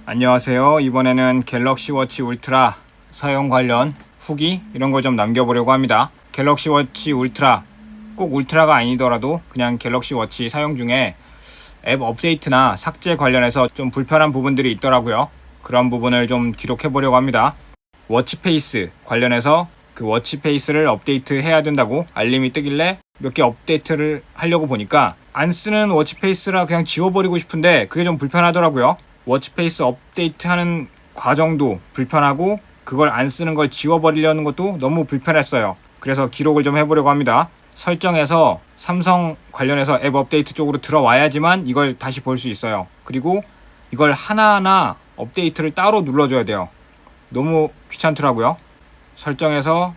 안녕하세요. 이번에는 갤럭시 워치 울트라 사용 관련 후기 이런 걸 좀 남겨보려고 합니다. 갤럭시 워치 울트라, 꼭 울트라가 아니더라도 그냥 갤럭시 워치 사용 중에 앱 업데이트나 삭제 관련해서 좀 불편한 부분들이 있더라고요. 그런 부분을 좀 기록해 보려고 합니다. 워치페이스 관련해서 그 워치페이스를 업데이트 해야 된다고 알림이 뜨길래 몇 개 업데이트를 하려고 보니까 안 쓰는 워치페이스라 그냥 지워버리고 싶은데 그게 좀 불편하더라고요. 워치페이스 업데이트하는 과정도 불편하고 그걸 안 쓰는 걸 지워버리려는 것도 너무 불편했어요. 그래서 기록을 좀 해보려고 합니다. 설정에서 삼성 관련해서 앱 업데이트 쪽으로 들어와야지만 이걸 다시 볼 수 있어요. 그리고 이걸 하나하나 업데이트를 따로 눌러줘야 돼요. 너무 귀찮더라고요. 설정에서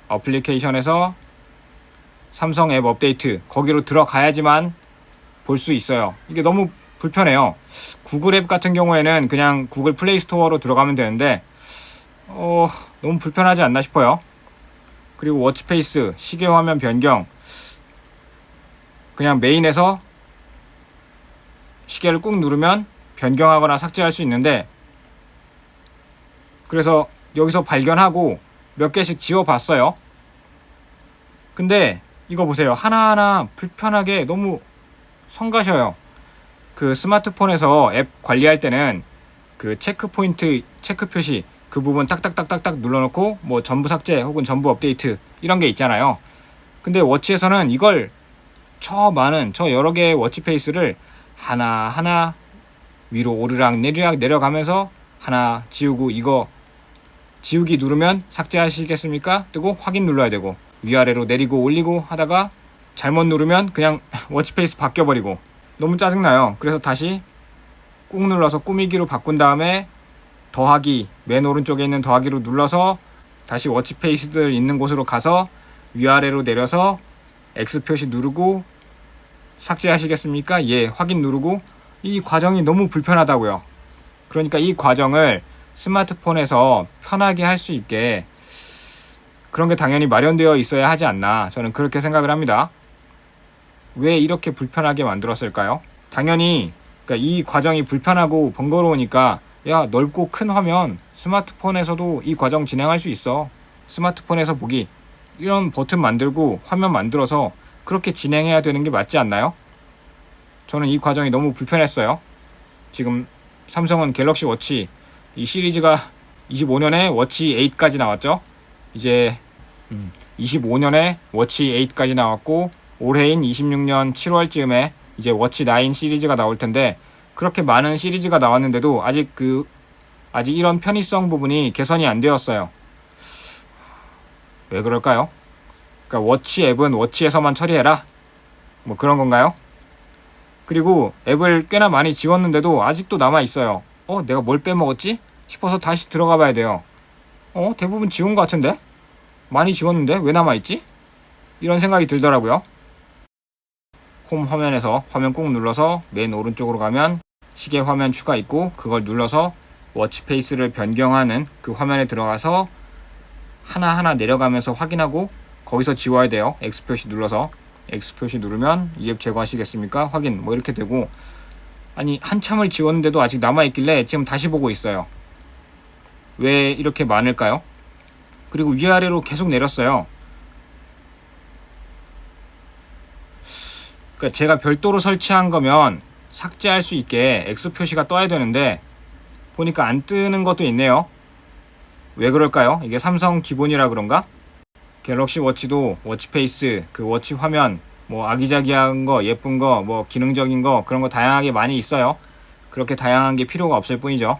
어플리케이션에서 삼성 앱 업데이트 거기로 들어가야지만 볼 수 있어요. 이게 너무 불편해요. 구글 앱 같은 경우에는 그냥 구글 플레이 스토어로 들어가면 되는데 너무 불편하지 않나 싶어요. 그리고 워치페이스, 시계 화면 변경, 그냥 메인에서 시계를 꾹 누르면 변경하거나 삭제할 수 있는데, 그래서 여기서 발견하고 몇 개씩 지워봤어요. 근데 이거 보세요. 하나하나 불편하게 너무 성가셔요. 그 스마트폰에서 앱 관리할 때는 그 체크 포인트, 체크 표시 그 부분 딱딱딱딱딱 눌러놓고 뭐 전부 삭제 혹은 전부 업데이트 이런 게 있잖아요. 근데 워치에서는 이걸 저 여러 개의 워치페이스를 하나하나 위로 오르락 내리락 내려가면서 하나 지우고, 이거 지우기 누르면 삭제하시겠습니까? 뜨고 확인 눌러야 되고, 위아래로 내리고 올리고 하다가 잘못 누르면 그냥 워치페이스 바뀌어버리고 너무 짜증나요. 그래서 다시 꾹 눌러서 꾸미기로 바꾼 다음에 더하기, 맨 오른쪽에 있는 더하기로 눌러서 다시 워치페이스들 있는 곳으로 가서 위아래로 내려서 X 표시 누르고 삭제하시겠습니까? 예, 확인 누르고. 이 과정이 너무 불편하다고요. 그러니까 이 과정을 스마트폰에서 편하게 할 수 있게 그런 게 당연히 마련되어 있어야 하지 않나, 저는 그렇게 생각을 합니다. 왜 이렇게 불편하게 만들었을까요? 당연히 그러니까 이 과정이 불편하고 번거로우니까, 야, 넓고 큰 화면 스마트폰에서도 이 과정 진행할 수 있어, 스마트폰에서 보기, 이런 버튼 만들고 화면 만들어서 그렇게 진행해야 되는 게 맞지 않나요? 저는 이 과정이 너무 불편했어요. 지금 삼성은 갤럭시 워치 이 시리즈가 25년에 워치 8까지 나왔죠. 이제 25년에 워치 8까지 나왔고, 올해인 26년 7월쯤에 이제 워치 9 시리즈가 나올 텐데, 그렇게 많은 시리즈가 나왔는데도 아직 이런 편의성 부분이 개선이 안 되었어요. 왜 그럴까요? 그러니까 워치 앱은 워치에서만 처리해라, 뭐 그런 건가요? 그리고 앱을 꽤나 많이 지웠는데도 아직도 남아 있어요. 내가 뭘 빼먹었지? 싶어서 다시 들어가 봐야 돼요. 대부분 지운 것 같은데? 많이 지웠는데 왜 남아있지? 이런 생각이 들더라고요. 홈 화면에서 화면 꾹 눌러서 맨 오른쪽으로 가면 시계 화면 추가 있고, 그걸 눌러서 워치페이스를 변경하는 그 화면에 들어가서 하나하나 내려가면서 확인하고 거기서 지워야 돼요. X 표시 눌러서. X 표시 누르면 이 앱 제거하시겠습니까? 확인, 뭐 이렇게 되고. 아니, 한참을 지웠는데도 아직 남아있길래 지금 다시 보고 있어요. 왜 이렇게 많을까요? 그리고 위아래로 계속 내렸어요. 그러니까 제가 별도로 설치한 거면 삭제할 수 있게 X 표시가 떠야 되는데 보니까 안 뜨는 것도 있네요. 왜 그럴까요? 이게 삼성 기본이라 그런가? 갤럭시 워치도 워치페이스, 그 워치 화면, 뭐 아기자기한 거, 예쁜 거, 뭐 기능적인 거, 그런 거 다양하게 많이 있어요. 그렇게 다양한 게 필요가 없을 뿐이죠.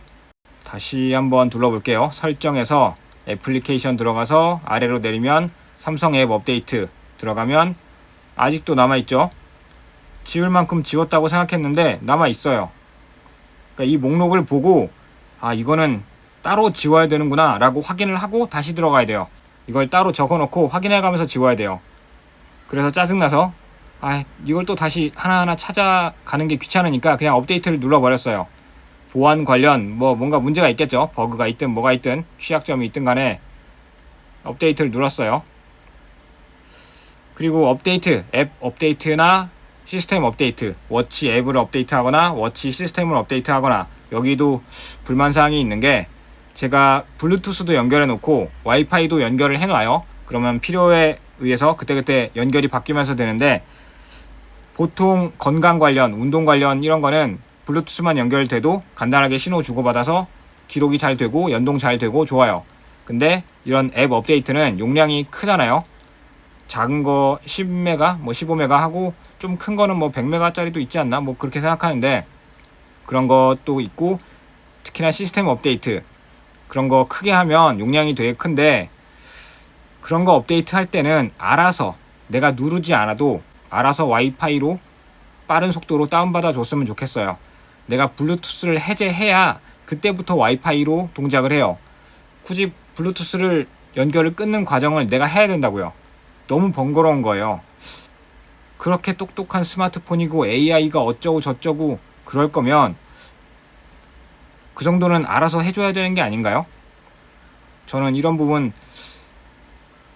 다시 한번 둘러볼게요. 설정에서 애플리케이션 들어가서 아래로 내리면 삼성 앱 업데이트 들어가면 아직도 남아있죠. 지울 만큼 지웠다고 생각했는데 남아있어요. 그러니까 이 목록을 보고 이거는 따로 지워야 되는구나 라고 확인을 하고 다시 들어가야 돼요. 이걸 따로 적어놓고 확인해가면서 지워야 돼요. 그래서 짜증나서 이걸 또 다시 하나하나 찾아가는 게 귀찮으니까 그냥 업데이트를 눌러버렸어요. 보안 관련 뭔가 문제가 있겠죠. 버그가 있든 뭐가 있든 취약점이 있든 간에 업데이트를 눌렀어요. 그리고 업데이트, 앱 업데이트나 시스템 업데이트, 워치 앱을 업데이트하거나 워치 시스템을 업데이트하거나 여기도 불만사항이 있는 게 제가 블루투스도 연결해 놓고 와이파이도 연결을 해 놔요. 그러면 필요에 의해서 그때그때 연결이 바뀌면서 되는데 보통 건강 관련, 운동 관련 이런 거는 블루투스만 연결돼도 간단하게 신호 주고받아서 기록이 잘 되고 연동 잘 되고 좋아요. 근데 이런 앱 업데이트는 용량이 크잖아요. 작은 거 10메가, 뭐 15메가 하고 좀 큰 거는 뭐 100메가짜리도 있지 않나? 뭐 그렇게 생각하는데 그런 것도 있고 특히나 시스템 업데이트 그런 거 크게 하면 용량이 되게 큰데 그런 거 업데이트 할 때는 알아서 내가 누르지 않아도 알아서 와이파이로 빠른 속도로 다운받아 줬으면 좋겠어요. 내가 블루투스를 해제해야 그때부터 와이파이로 동작을 해요. 굳이 블루투스를 연결을 끊는 과정을 내가 해야 된다고요. 너무 번거로운 거예요. 그렇게 똑똑한 스마트폰이고 AI가 어쩌고 저쩌고 그럴 거면 그 정도는 알아서 해줘야 되는 게 아닌가요? 저는 이런 부분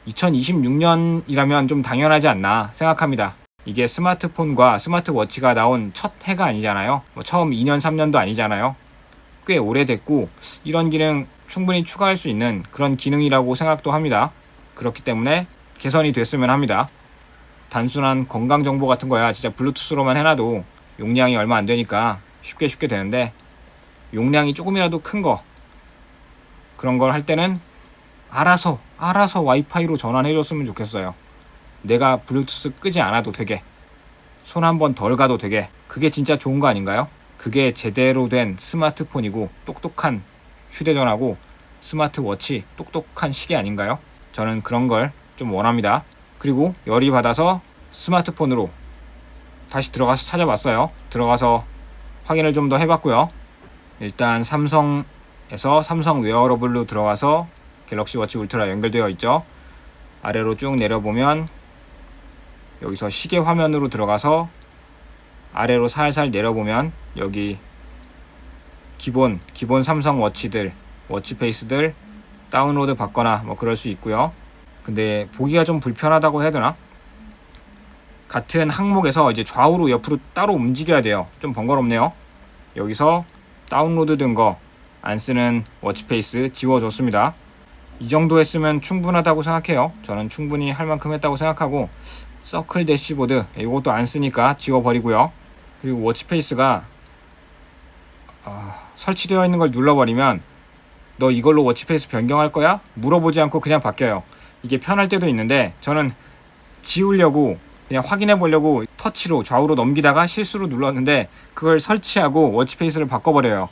2026년이라면 좀 당연하지 않나 생각합니다. 이게 스마트폰과 스마트워치가 나온 첫 해가 아니잖아요. 처음 2년, 3년도 아니잖아요. 꽤 오래됐고 이런 기능 충분히 추가할 수 있는 그런 기능이라고 생각도 합니다. 그렇기 때문에 개선이 됐으면 합니다. 단순한 건강 정보 같은 거야 진짜 블루투스로만 해놔도 용량이 얼마 안 되니까 쉽게 되는데 용량이 조금이라도 큰 거 그런 걸 할 때는 알아서 와이파이로 전환해줬으면 좋겠어요. 내가 블루투스 끄지 않아도 되게 손 한 번 덜 가도 되게 그게 진짜 좋은 거 아닌가요? 그게 제대로 된 스마트폰이고 똑똑한 휴대전화고 스마트워치 똑똑한 시계 아닌가요? 저는 그런 걸 좀 원합니다. 그리고 열이 받아서 스마트폰으로 다시 들어가서 찾아봤어요. 들어가서 확인을 좀 더 해봤고요. 일단 삼성에서 삼성 웨어러블로 들어가서 갤럭시 워치 울트라 연결되어 있죠. 아래로 쭉 내려보면 여기서 시계 화면으로 들어가서 아래로 살살 내려보면 여기 기본 삼성 워치들 워치페이스들 다운로드 받거나 뭐 그럴 수 있고요. 근데 보기가 좀 불편하다고 해야 되나? 같은 항목에서 이제 좌우로 옆으로 따로 움직여야 돼요. 좀 번거롭네요. 여기서 다운로드 된 거 안 쓰는 워치페이스 지워줬습니다. 이 정도 했으면 충분하다고 생각해요. 저는 충분히 할 만큼 했다고 생각하고 서클 대시보드 이것도 안 쓰니까 지워버리고요. 그리고 워치페이스가 설치되어 있는 걸 눌러버리면 너 이걸로 워치페이스 변경할 거야? 물어보지 않고 그냥 바뀌어요. 이게 편할 때도 있는데 저는 지우려고 그냥 확인해 보려고 터치로 좌우로 넘기다가 실수로 눌렀는데 그걸 설치하고 워치페이스를 바꿔버려요.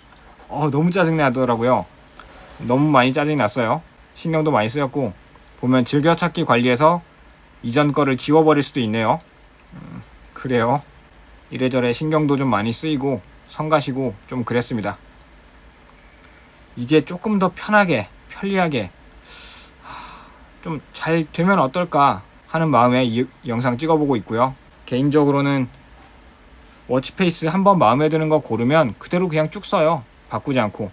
너무 짜증나더라고요. 너무 많이 짜증이 났어요. 신경도 많이 쓰였고 보면 즐겨찾기 관리해서 이전 거를 지워버릴 수도 있네요. 그래요. 이래저래 신경도 좀 많이 쓰이고 성가시고 좀 그랬습니다. 이게 조금 더 편하게 편리하게 좀 잘 되면 어떨까 하는 마음에 이 영상 찍어보고 있고요. 개인적으로는 워치페이스 한번 마음에 드는 거 고르면 그대로 그냥 쭉 써요. 바꾸지 않고.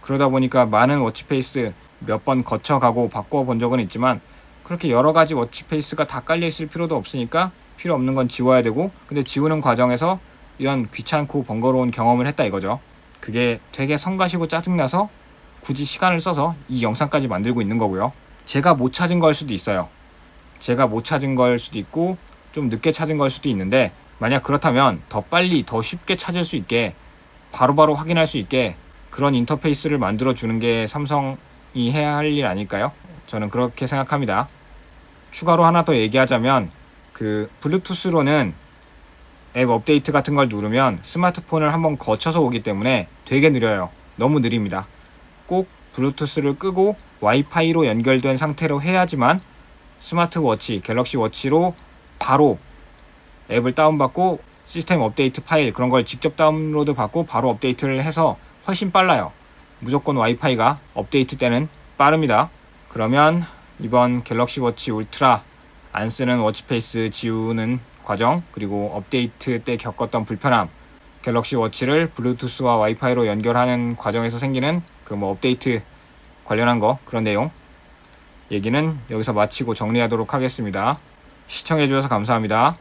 그러다 보니까 많은 워치페이스 몇 번 거쳐가고 바꿔본 적은 있지만 그렇게 여러 가지 워치페이스가 다 깔려 있을 필요도 없으니까 필요 없는 건 지워야 되고 근데 지우는 과정에서 이런 귀찮고 번거로운 경험을 했다 이거죠. 그게 되게 성가시고 짜증나서 굳이 시간을 써서 이 영상까지 만들고 있는 거고요. 제가 못 찾은 걸 수도 있어요. 제가 못 찾은 걸 수도 있고 좀 늦게 찾은 걸 수도 있는데 만약 그렇다면 더 빨리 더 쉽게 찾을 수 있게 바로바로 확인할 수 있게 그런 인터페이스를 만들어 주는 게 삼성이 해야 할 일 아닐까요? 저는 그렇게 생각합니다. 추가로 하나 더 얘기하자면 그 블루투스로는 앱 업데이트 같은 걸 누르면 스마트폰을 한번 거쳐서 오기 때문에 되게 느려요. 너무 느립니다. 꼭 블루투스를 끄고 와이파이로 연결된 상태로 해야지만 스마트워치, 갤럭시 워치로 바로 앱을 다운받고 시스템 업데이트 파일 그런 걸 직접 다운로드 받고 바로 업데이트를 해서 훨씬 빨라요. 무조건 와이파이가 업데이트 때는 빠릅니다. 그러면 이번 갤럭시 워치 울트라 안 쓰는 워치페이스 지우는 과정 그리고 업데이트 때 겪었던 불편함 갤럭시 워치를 블루투스와 와이파이로 연결하는 과정에서 생기는 그 뭐 업데이트 관련한 거 그런 내용 얘기는 여기서 마치고 정리하도록 하겠습니다. 시청해주셔서 감사합니다.